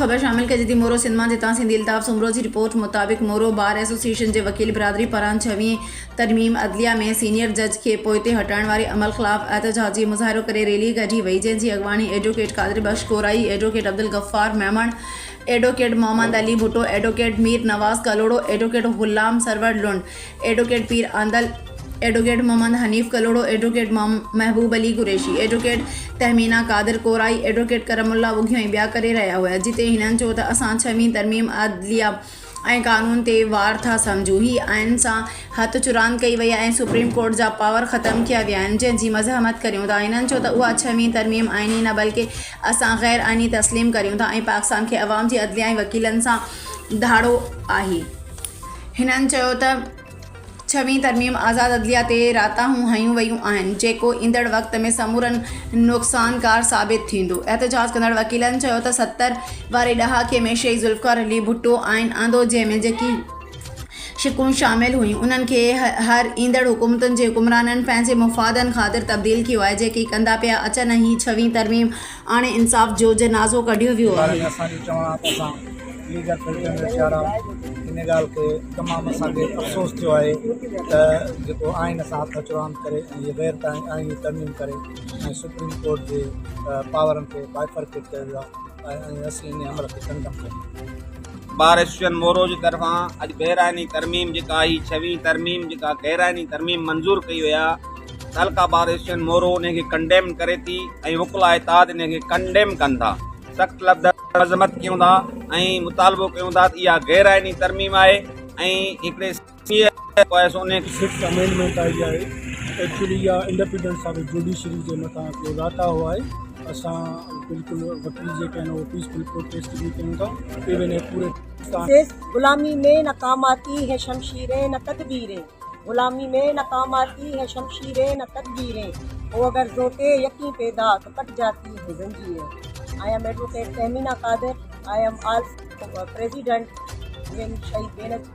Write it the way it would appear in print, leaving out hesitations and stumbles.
ख़बर शामिल कजे थी मोरो सिंध मां, जितां सिंधी अल्ताफ़ सुमरो जी रिपोर्ट मुताबिक़ मोरो बार एसोसिएशन जे वकील बिरादरी पारां 6वीं तरमीम अदलिया में सीनियर जज खे पोइते हटाइण वारे अमल ख़िलाफ़ एहतजाजी मुज़ाहिरो करे रैली कढी वई, जंहिंजी अॻवानी advocate Qadir Bakhsh Korai, advocate Abdul Ghaffar Memon, advocate Mohammad Ali Bhutto, advocate Mir Nawaz Kalhoro, advocate Ghulam Sarwar Lund, advocate Pir Andal, advocate Mohammad Hanif Kalhoro, advocate Mehboob Ali Qureshi, advocate Tahmina Qadir Korai, advocate Karamullah Wughio ऐं ॿिया करे रहिया हुआ, जिते हिननि चयो त असां 6वीं तरमीम अदलिया ऐं कानून ते वार था सम्झूं। ही आइन सां हथ चुरांद कई वई ऐं सुप्रीम कोर्ट जा पावर ख़तम किया विया आहिनि, जंहिंजी मज़ाहमत करियूं था। हिननि चयो त उहा 6वीं तरमीम आइनी न बल्कि असां गैर आइनी तस्लीम करियूं था ऐं पाकिस्तान खे अवाम जी अदलिया ऐं वकीलनि सां धाड़ो आहे। हिननि चयो त 6वीं तरमीम आज़ाद अदलिया ते राताहूं हयूं वयूं आहिनि, जेको ईंदड़ वक़्त में समूरनि नुक़सानकार साबित थींदो। एहतजाज कंदड़ वकीलनि चयो त 70 वारे ॾहाके में शहीद ज़ुल्फ़िकार अली भुट्टो आइन आंदो, जंहिंमें जेकी शिकूं शामिल हुयूं उन्हनि खे हर ईंदड़ हुकूमतुनि जे हुकुमराननि पंहिंजे मुफ़ादनि ख़ातिर तब्दील कियो आहे, जेकी कंदा पिया अचनि। ही 6वीं तरमीम आणे इंसाफ़ जो जनाज़ो कढियो वियो आहे। इन ॻाल्हि खे तमामु असांखे अफ़सोस थियो आहे त जेको आइन सां हथ चुरांद करे ऐं गैर आइनी तरमीम करे ऐं सुप्रीम कोर्ट जे पावरनि खे बाइफरकेट कयो वियो आहे ऐं असीं इन अमल खे कंदम कयूं। बार एसोसिएशन मोरो जी तरफ़ां अॼु गैर आइनी तरमीम जेका ही 6वीं तरमीम जेका गैर आइनी तरमीम मंज़ूर कई वई आहे, तहलका बार एसोसिएशन मोरो उनखे कंडेम करे थी ऐं वकिला इत्तेहाद इनखे कंडेम कनि था, सख़्तु लफ़्ज़ मज़म्मत कयूं था ऐं मुतालबो कयूं था त इहा गैर आइनी तरमीम आहे ऐं हिकिड़े अमेंडमेंट आई आहे। एक्चुअली इहा इंडिपेंडेंट साबित जुडिशरी जे मथां हिकिड़ो राता हुआ आहे। असां बिल्कुलु वकील जेके आहिनि उहो पीसफुल प्रोटेस्ट भी कयूं था। इवन पूरे गुलामी में नाकाम आती है शमशीरें न तदबीरें, गुलामी में नाकाम आती है शमशीरें न तदबीरें, वो अगर जोते यकीन पैदा तो कट जाती है जंजीरें। I am Advocate Tahmeena Kadir. I am also President in Shahid Benazir